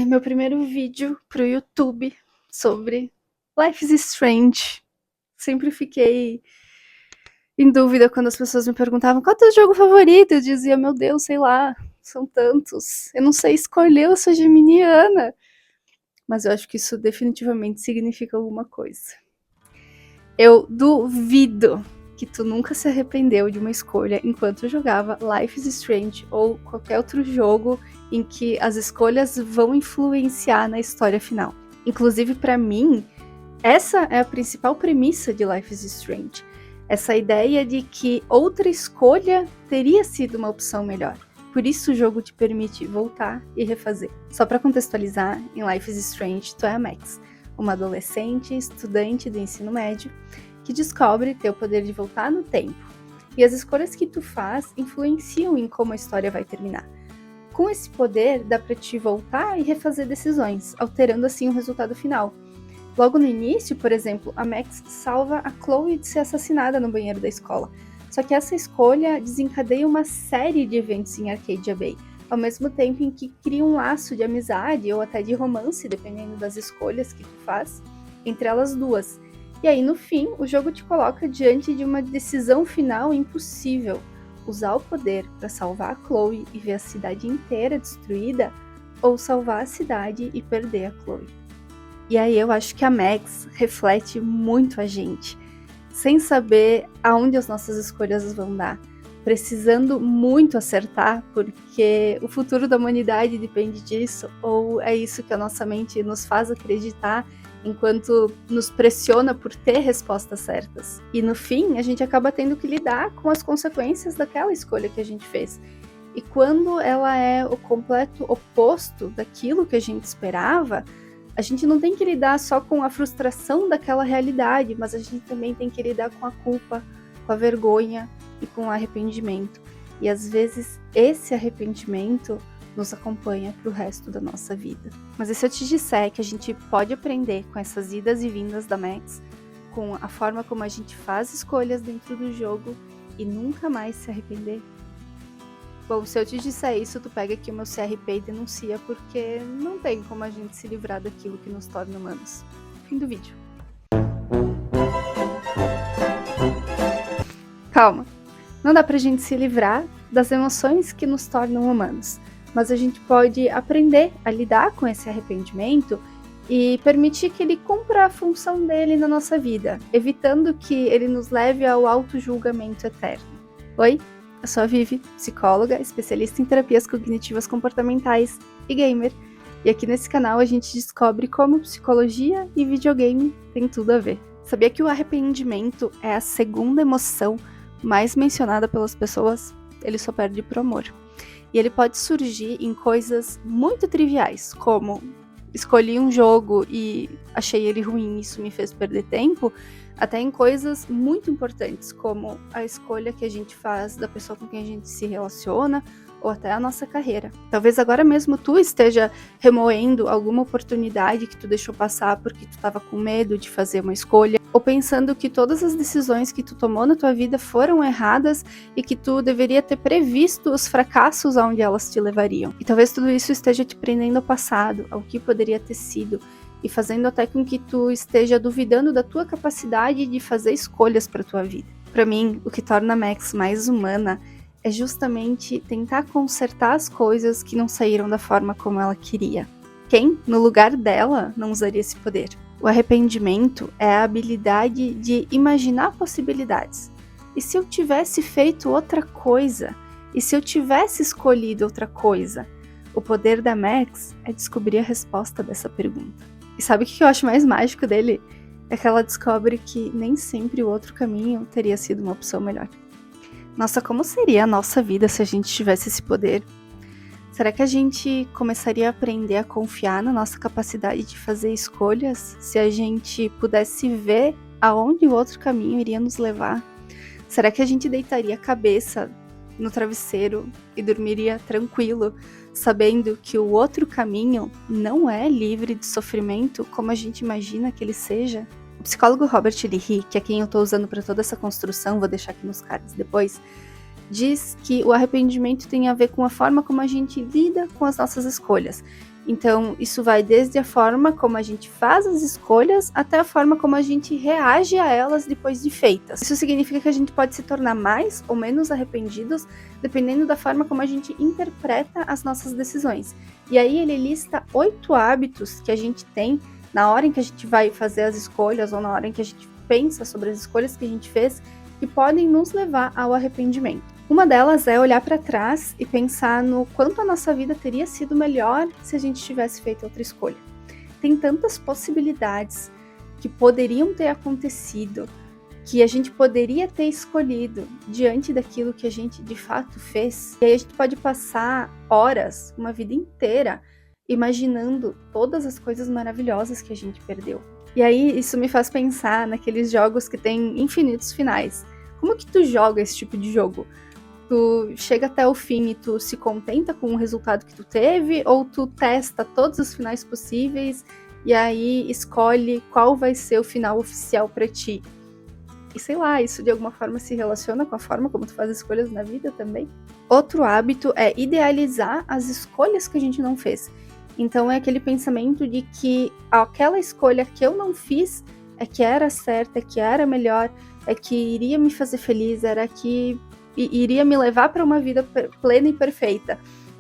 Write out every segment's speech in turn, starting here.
Meu primeiro vídeo pro YouTube sobre Life is Strange. Sempre fiquei em dúvida quando as pessoas me perguntavam qual é o teu jogo favorito. Eu dizia, meu Deus, sei lá, são tantos. Eu não sei escolher, eu sou geminiana. Mas eu acho que isso definitivamente significa alguma coisa. Eu duvido que tu nunca se arrependeu de uma escolha enquanto jogava Life is Strange ou qualquer outro jogo em que as escolhas vão influenciar na história final. Inclusive, para mim, essa é a principal premissa de Life is Strange. Essa ideia de que outra escolha teria sido uma opção melhor. Por isso o jogo te permite voltar e refazer. Só para contextualizar, em Life is Strange, tu é a Max, uma adolescente estudante do ensino médio que descobre ter o poder de voltar no tempo. E as escolhas que tu faz influenciam em como a história vai terminar. Com esse poder, dá para te voltar e refazer decisões, alterando assim o resultado final. Logo no início, por exemplo, a Max salva a Chloe de ser assassinada no banheiro da escola. Só que essa escolha desencadeia uma série de eventos em Arcadia Bay, ao mesmo tempo em que cria um laço de amizade ou até de romance, dependendo das escolhas que tu faz, entre elas duas. E aí, no fim, o jogo te coloca diante de uma decisão final impossível. Usar o poder para salvar a Chloe e ver a cidade inteira destruída, ou salvar a cidade e perder a Chloe. E aí eu acho que a Max reflete muito a gente, sem saber aonde as nossas escolhas vão dar, precisando muito acertar, porque o futuro da humanidade depende disso, ou é isso que a nossa mente nos faz acreditar, enquanto nos pressiona por ter respostas certas. E no fim, a gente acaba tendo que lidar com as consequências daquela escolha que a gente fez. E quando ela é o completo oposto daquilo que a gente esperava, a gente não tem que lidar só com a frustração daquela realidade, mas a gente também tem que lidar com a culpa, com a vergonha e com o arrependimento. E às vezes esse arrependimento nos acompanha pro resto da nossa vida. Mas e se eu te disser que a gente pode aprender com essas idas e vindas da Max, com a forma como a gente faz escolhas dentro do jogo e nunca mais se arrepender? Bom, se eu te disser isso, tu pega aqui o meu CRP e denuncia, porque não tem como a gente se livrar daquilo que nos torna humanos. Fim do vídeo. Calma, não dá pra gente se livrar das emoções que nos tornam humanos, mas a gente pode aprender a lidar com esse arrependimento e permitir que ele cumpra a função dele na nossa vida, evitando que ele nos leve ao auto-julgamento eterno. Oi? Eu sou a Vivi, psicóloga, especialista em terapias cognitivas comportamentais e gamer. E aqui nesse canal a gente descobre como psicologia e videogame têm tudo a ver. Sabia que o arrependimento é a segunda emoção mais mencionada pelas pessoas? Ele só perde pro amor. E ele pode surgir em coisas muito triviais, como escolhi um jogo e achei ele ruim e isso me fez perder tempo, até em coisas muito importantes, como a escolha que a gente faz da pessoa com quem a gente se relaciona, ou até a nossa carreira. Talvez agora mesmo tu esteja remoendo alguma oportunidade que tu deixou passar porque tu estava com medo de fazer uma escolha, ou pensando que todas as decisões que tu tomou na tua vida foram erradas e que tu deveria ter previsto os fracassos aonde elas te levariam. E talvez tudo isso esteja te prendendo ao passado, ao que poderia ter sido, e fazendo até com que tu esteja duvidando da tua capacidade de fazer escolhas para tua vida. Para mim, o que torna a Max mais humana é justamente tentar consertar as coisas que não saíram da forma como ela queria. Quem, no lugar dela, não usaria esse poder? O arrependimento é a habilidade de imaginar possibilidades. E se eu tivesse feito outra coisa? E se eu tivesse escolhido outra coisa? O poder da Max é descobrir a resposta dessa pergunta. E sabe o que eu acho mais mágico dele? É que ela descobre que nem sempre o outro caminho teria sido uma opção melhor. Nossa, como seria a nossa vida se a gente tivesse esse poder? Será que a gente começaria a aprender a confiar na nossa capacidade de fazer escolhas se a gente pudesse ver aonde o outro caminho iria nos levar? Será que a gente deitaria a cabeça no travesseiro e dormiria tranquilo, sabendo que o outro caminho não é livre de sofrimento como a gente imagina que ele seja? O psicólogo Robert Lee, que é quem eu estou usando para toda essa construção, vou deixar aqui nos cards depois, diz que o arrependimento tem a ver com a forma como a gente lida com as nossas escolhas. Então, isso vai desde a forma como a gente faz as escolhas até a forma como a gente reage a elas depois de feitas. Isso significa que a gente pode se tornar mais ou menos arrependidos dependendo da forma como a gente interpreta as nossas decisões. E aí ele lista 8 hábitos que a gente tem na hora em que a gente vai fazer as escolhas ou na hora em que a gente pensa sobre as escolhas que a gente fez que podem nos levar ao arrependimento. Uma delas é olhar para trás e pensar no quanto a nossa vida teria sido melhor se a gente tivesse feito outra escolha. Tem tantas possibilidades que poderiam ter acontecido, que a gente poderia ter escolhido diante daquilo que a gente de fato fez. E aí a gente pode passar horas, uma vida inteira, imaginando todas as coisas maravilhosas que a gente perdeu. E aí isso me faz pensar naqueles jogos que têm infinitos finais. Como que tu joga esse tipo de jogo? Tu chega até o fim e tu se contenta com o resultado que tu teve, ou tu testa todos os finais possíveis e aí escolhe qual vai ser o final oficial pra ti? E sei lá, isso de alguma forma se relaciona com a forma como tu faz escolhas na vida também. Outro hábito é idealizar as escolhas que a gente não fez. Então é aquele pensamento de que aquela escolha que eu não fiz é que era certa, é que era melhor, é que iria me fazer feliz, era que iria me levar para uma vida plena e perfeita.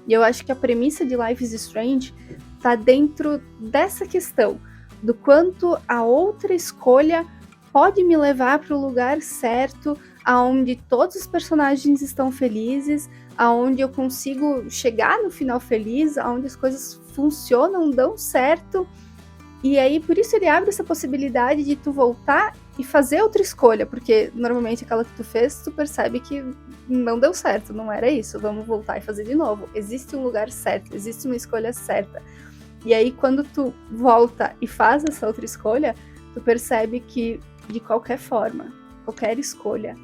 E eu acho que a premissa de Life is Strange tá dentro dessa questão, do quanto a outra escolha pode me levar para o lugar certo, aonde todos os personagens estão felizes, aonde eu consigo chegar no final feliz, aonde as coisas funcionam, dão certo. E aí, por isso ele abre essa possibilidade de tu voltar e fazer outra escolha, porque normalmente aquela que tu fez, tu percebe que não deu certo, não era isso, vamos voltar e fazer de novo. Existe um lugar certo, existe uma escolha certa. E aí, quando tu volta e faz essa outra escolha, tu percebe que, de qualquer forma, qualquer escolha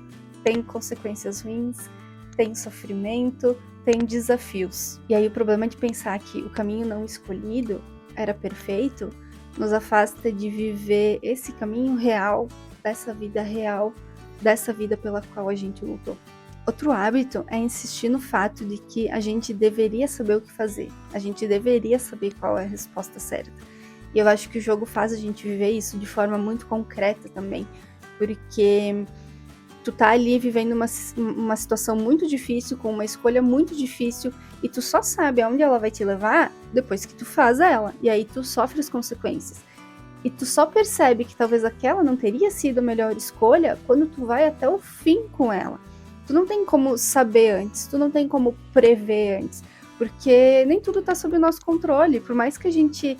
tem consequências ruins, tem sofrimento, tem desafios. E aí, o problema de pensar que o caminho não escolhido era perfeito nos afasta de viver esse caminho real, dessa vida pela qual a gente lutou. Outro hábito é insistir no fato de que a gente deveria saber o que fazer, a gente deveria saber qual é a resposta certa. E eu acho que o jogo faz a gente viver isso de forma muito concreta também, porque tu tá ali vivendo uma situação muito difícil, com uma escolha muito difícil, e tu só sabe aonde ela vai te levar depois que tu faz ela, e aí tu sofre as consequências. E tu só percebe que talvez aquela não teria sido a melhor escolha quando tu vai até o fim com ela. Tu não tem como saber antes, tu não tem como prever antes, porque nem tudo tá sob o nosso controle. Por mais que a gente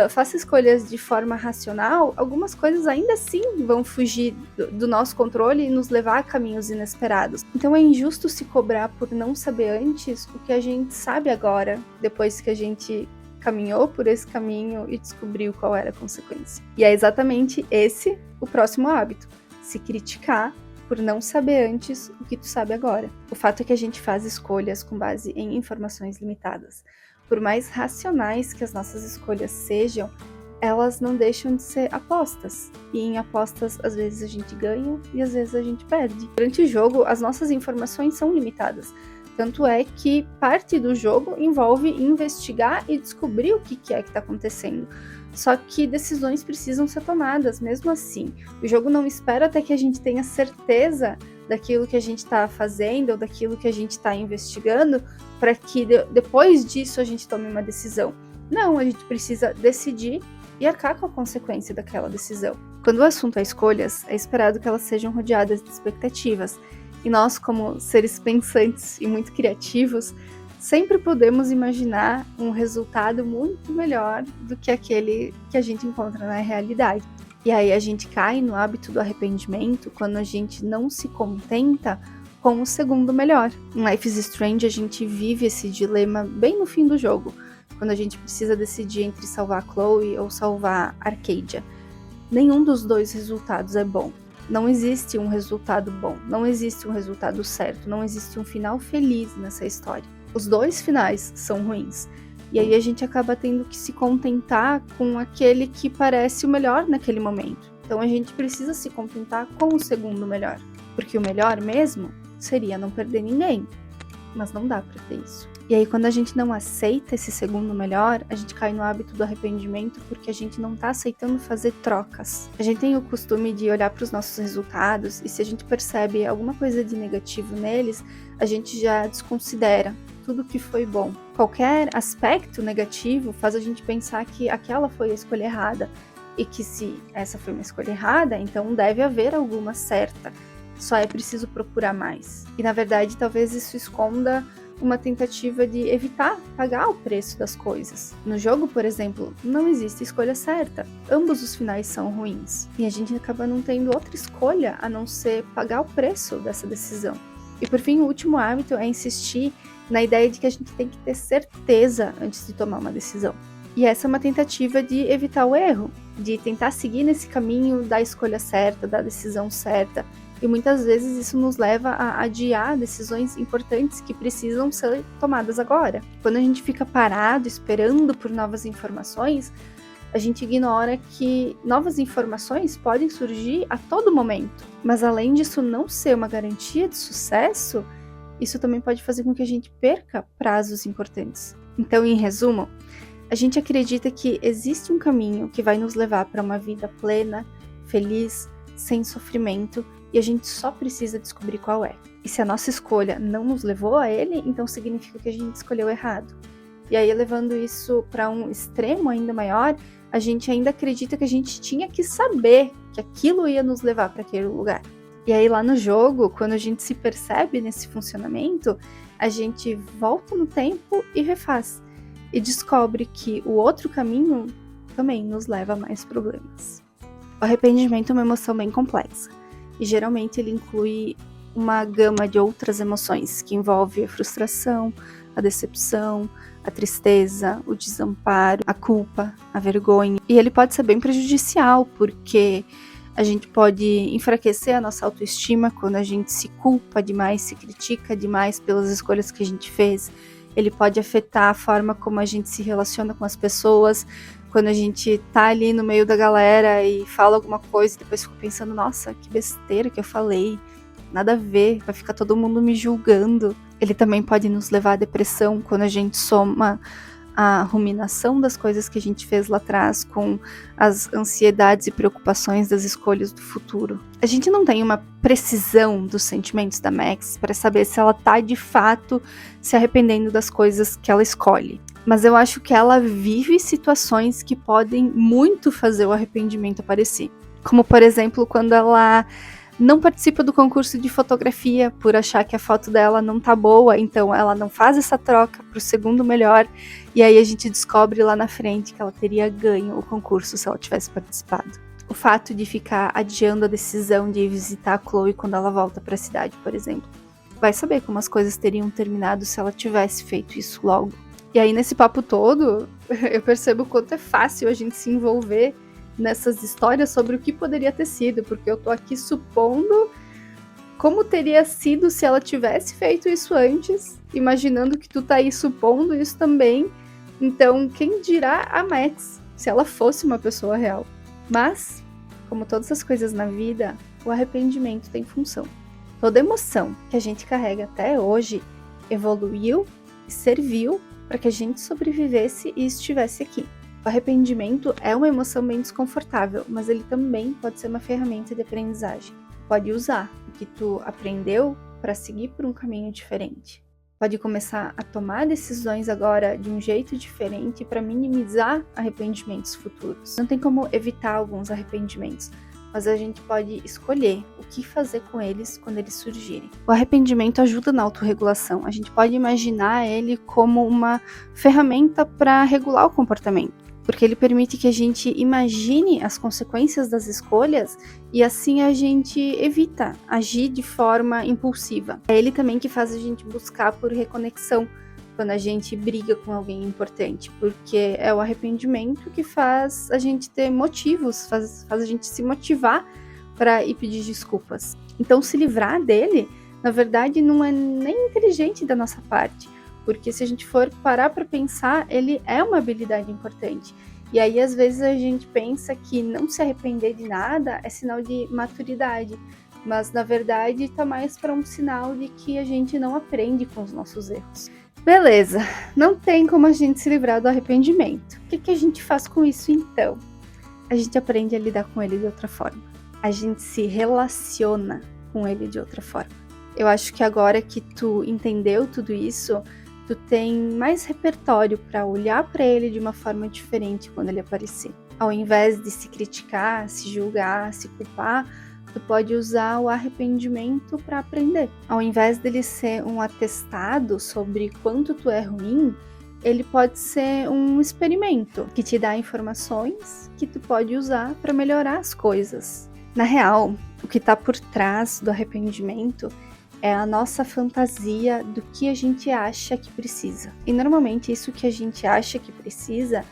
faça escolhas de forma racional, algumas coisas ainda assim vão fugir do nosso controle e nos levar a caminhos inesperados. Então é injusto se cobrar por não saber antes o que a gente sabe agora, depois que a gente caminhou por esse caminho e descobriu qual era a consequência. E é exatamente esse o próximo hábito: se criticar por não saber antes o que tu sabe agora. O fato é que a gente faz escolhas com base em informações limitadas. Por mais racionais que as nossas escolhas sejam, elas não deixam de ser apostas. E em apostas, às vezes a gente ganha e às vezes a gente perde. Durante o jogo, as nossas informações são limitadas. Tanto é que parte do jogo envolve investigar e descobrir o que é que está acontecendo. Só que decisões precisam ser tomadas, mesmo assim. O jogo não espera até que a gente tenha certeza daquilo que a gente está fazendo ou daquilo que a gente está investigando para que depois disso a gente tome uma decisão. Não, a gente precisa decidir e arcar com a consequência daquela decisão. Quando o assunto é escolhas, é esperado que elas sejam rodeadas de expectativas. E nós, como seres pensantes e muito criativos, sempre podemos imaginar um resultado muito melhor do que aquele que a gente encontra na realidade. E aí a gente cai no hábito do arrependimento quando a gente não se contenta com o segundo melhor. Em Life is Strange a gente vive esse dilema bem no fim do jogo, quando a gente precisa decidir entre salvar a Chloe ou salvar a Arcadia. Nenhum dos dois resultados é bom. Não existe um resultado bom, não existe um resultado certo, não existe um final feliz nessa história. Os dois finais são ruins. E aí a gente acaba tendo que se contentar com aquele que parece o melhor naquele momento. Então a gente precisa se contentar com o segundo melhor. Porque o melhor mesmo seria não perder ninguém. Mas não dá pra ter isso. E aí, quando a gente não aceita esse segundo melhor, a gente cai no hábito do arrependimento porque a gente não tá aceitando fazer trocas. A gente tem o costume de olhar para os nossos resultados e se a gente percebe alguma coisa de negativo neles, a gente já desconsidera tudo que foi bom. Qualquer aspecto negativo faz a gente pensar que aquela foi a escolha errada e que se essa foi uma escolha errada, então deve haver alguma certa. Só é preciso procurar mais. E na verdade, talvez isso esconda uma tentativa de evitar pagar o preço das coisas. No jogo, por exemplo, não existe escolha certa. Ambos os finais são ruins. E a gente acaba não tendo outra escolha a não ser pagar o preço dessa decisão. E por fim, o último hábito é insistir na ideia de que a gente tem que ter certeza antes de tomar uma decisão. E essa é uma tentativa de evitar o erro, de tentar seguir nesse caminho da escolha certa, da decisão certa. E muitas vezes isso nos leva a adiar decisões importantes que precisam ser tomadas agora. Quando a gente fica parado esperando por novas informações, a gente ignora que novas informações podem surgir a todo momento. Mas além disso não ser uma garantia de sucesso, isso também pode fazer com que a gente perca prazos importantes. Então, em resumo, a gente acredita que existe um caminho que vai nos levar para uma vida plena, feliz, sem sofrimento, e a gente só precisa descobrir qual é. E se a nossa escolha não nos levou a ele, então significa que a gente escolheu errado. E aí, levando isso para um extremo ainda maior, a gente ainda acredita que a gente tinha que saber que aquilo ia nos levar para aquele lugar. E aí, lá no jogo, quando a gente se percebe nesse funcionamento, a gente volta no tempo e refaz. E descobre que o outro caminho também nos leva a mais problemas. O arrependimento é uma emoção bem complexa. E geralmente ele inclui uma gama de outras emoções, que envolve a frustração, a decepção, a tristeza, o desamparo, a culpa, a vergonha. E ele pode ser bem prejudicial, porque a gente pode enfraquecer a nossa autoestima quando a gente se culpa demais, se critica demais pelas escolhas que a gente fez. Ele pode afetar a forma como a gente se relaciona com as pessoas, quando a gente tá ali no meio da galera e fala alguma coisa e depois fica pensando, nossa, que besteira que eu falei, nada a ver, vai ficar todo mundo me julgando. Ele também pode nos levar à depressão quando a gente soma a ruminação das coisas que a gente fez lá atrás com as ansiedades e preocupações das escolhas do futuro. A gente não tem uma precisão dos sentimentos da Max para saber se ela tá de fato se arrependendo das coisas que ela escolhe. Mas eu acho que ela vive situações que podem muito fazer o arrependimento aparecer. Como, por exemplo, quando ela não participa do concurso de fotografia por achar que a foto dela não tá boa, então ela não faz essa troca pro segundo melhor, e aí a gente descobre lá na frente que ela teria ganho o concurso se ela tivesse participado. O fato de ficar adiando a decisão de ir visitar a Chloe quando ela volta pra cidade, por exemplo. Vai saber como as coisas teriam terminado se ela tivesse feito isso logo. E aí, nesse papo todo, eu percebo o quanto é fácil a gente se envolver nessas histórias sobre o que poderia ter sido, porque eu tô aqui supondo como teria sido se ela tivesse feito isso antes, imaginando que tu tá aí supondo isso também. Então, quem dirá a Max, se ela fosse uma pessoa real? Mas, como todas as coisas na vida, o arrependimento tem função. Toda emoção que a gente carrega até hoje evoluiu e serviu para que a gente sobrevivesse e estivesse aqui. O arrependimento é uma emoção bem desconfortável, mas ele também pode ser uma ferramenta de aprendizagem. Pode usar o que tu aprendeu para seguir por um caminho diferente. Pode começar a tomar decisões agora de um jeito diferente para minimizar arrependimentos futuros. Não tem como evitar alguns arrependimentos, mas a gente pode escolher o que fazer com eles quando eles surgirem. O arrependimento ajuda na autorregulação. A gente pode imaginar ele como uma ferramenta para regular o comportamento, porque ele permite que a gente imagine as consequências das escolhas e assim a gente evita agir de forma impulsiva. É ele também que faz a gente buscar por reconexão quando a gente briga com alguém importante, porque é o arrependimento que faz a gente ter motivos, faz a gente se motivar para ir pedir desculpas. Então, se livrar dele, na verdade, não é nem inteligente da nossa parte, porque se a gente for parar para pensar, ele é uma habilidade importante. E aí, às vezes, a gente pensa que não se arrepender de nada é sinal de maturidade, mas, na verdade, tá mais para um sinal de que a gente não aprende com os nossos erros. Beleza, não tem como a gente se livrar do arrependimento. O que a gente faz com isso então? A gente aprende a lidar com ele de outra forma. A gente se relaciona com ele de outra forma. Eu acho que agora que tu entendeu tudo isso, tu tem mais repertório para olhar para ele de uma forma diferente quando ele aparecer. Ao invés de se criticar, se julgar, se culpar, tu pode usar o arrependimento para aprender. Ao invés dele ser um atestado sobre quanto tu é ruim, ele pode ser um experimento que te dá informações que tu pode usar para melhorar as coisas. Na real, o que está por trás do arrependimento é a nossa fantasia do que a gente acha que precisa. E normalmente isso que a gente acha que precisa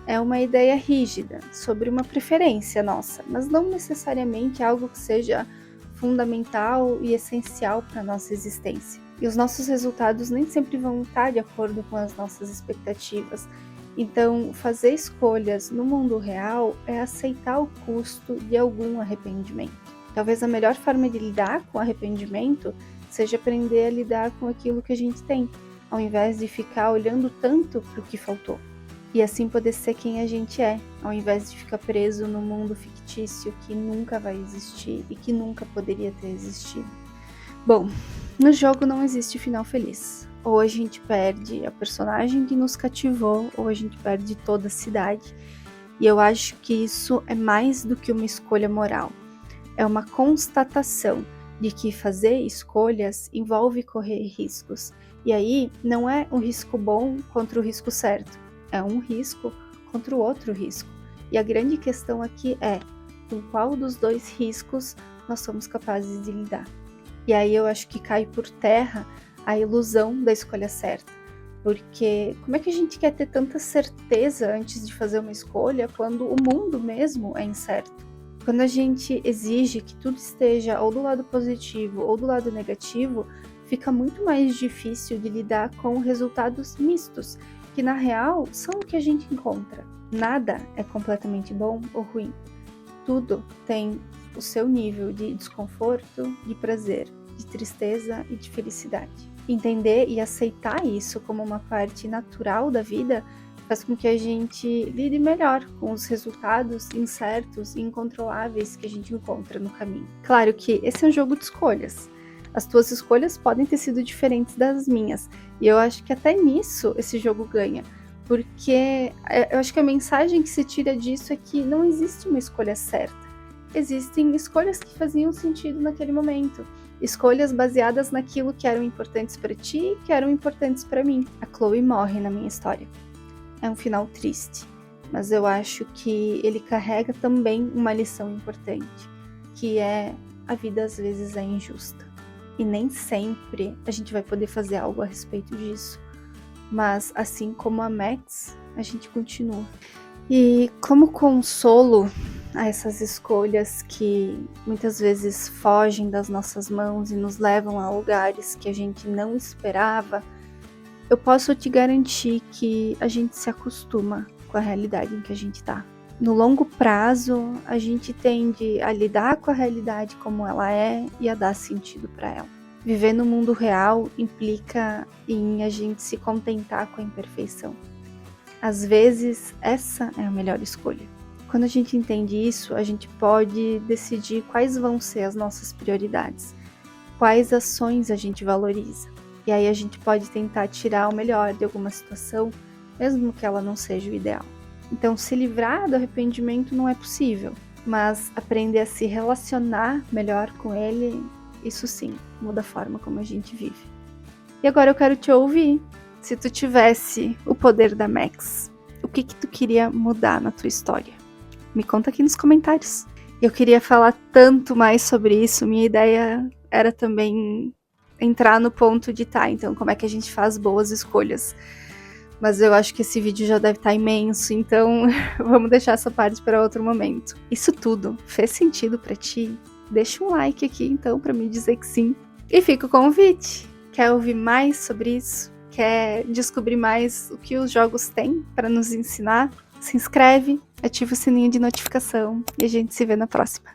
é uma ideia rígida sobre uma preferência nossa, mas não necessariamente algo que seja fundamental e essencial para a nossa existência. E os nossos resultados nem sempre vão estar de acordo com as nossas expectativas. Então, fazer escolhas no mundo real é aceitar o custo de algum arrependimento. Talvez a melhor forma de lidar com o arrependimento seja aprender a lidar com aquilo que a gente tem, ao invés de ficar olhando tanto para o que faltou. E assim poder ser quem a gente é, ao invés de ficar preso no mundo fictício que nunca vai existir e que nunca poderia ter existido. Bom, no jogo não existe final feliz. Ou a gente perde a personagem que nos cativou, ou a gente perde toda a cidade. E eu acho que isso é mais do que uma escolha moral. É uma constatação de que fazer escolhas envolve correr riscos. E aí não é um risco bom contra o risco certo, é um risco contra o outro risco. E a grande questão aqui é com qual dos dois riscos nós somos capazes de lidar. E aí eu acho que cai por terra a ilusão da escolha certa. Porque como é que a gente quer ter tanta certeza antes de fazer uma escolha quando o mundo mesmo é incerto? Quando a gente exige que tudo esteja ou do lado positivo ou do lado negativo, fica muito mais difícil de lidar com resultados mistos, que na real são o que a gente encontra. Nada é completamente bom ou ruim. Tudo tem o seu nível de desconforto, de prazer, de tristeza e de felicidade. Entender e aceitar isso como uma parte natural da vida faz com que a gente lide melhor com os resultados incertos e incontroláveis que a gente encontra no caminho. Claro que esse é um jogo de escolhas. As tuas escolhas podem ter sido diferentes das minhas, e eu acho que até nisso esse jogo ganha, porque eu acho que a mensagem que se tira disso é que não existe uma escolha certa. Existem escolhas que faziam sentido naquele momento, escolhas baseadas naquilo que eram importantes para ti e que eram importantes para mim. A Chloe morre na minha história. É um final triste, mas eu acho que ele carrega também uma lição importante, que é a vida às vezes é injusta. E nem sempre a gente vai poder fazer algo a respeito disso. Mas assim como a Max, a gente continua. E como consolo a essas escolhas que muitas vezes fogem das nossas mãos e nos levam a lugares que a gente não esperava, eu posso te garantir que a gente se acostuma com a realidade em que a gente tá. No longo prazo, a gente tende a lidar com a realidade como ela é e a dar sentido para ela. Viver no mundo real implica em a gente se contentar com a imperfeição. Às vezes, essa é a melhor escolha. Quando a gente entende isso, a gente pode decidir quais vão ser as nossas prioridades, quais ações a gente valoriza. E aí a gente pode tentar tirar o melhor de alguma situação, mesmo que ela não seja o ideal. Então, se livrar do arrependimento não é possível, mas aprender a se relacionar melhor com ele, isso sim, muda a forma como a gente vive. E agora eu quero te ouvir. Se tu tivesse o poder da Max, o que tu queria mudar na tua história? Me conta aqui nos comentários. Eu queria falar tanto mais sobre isso, minha ideia era também entrar no ponto de então como é que a gente faz boas escolhas? Mas eu acho que esse vídeo já deve estar imenso, então vamos deixar essa parte para outro momento. Isso tudo fez sentido para ti? Deixa um like aqui então para me dizer que sim. E fica o convite. Quer ouvir mais sobre isso? Quer descobrir mais o que os jogos têm para nos ensinar? Se inscreve, ativa o sininho de notificação e a gente se vê na próxima.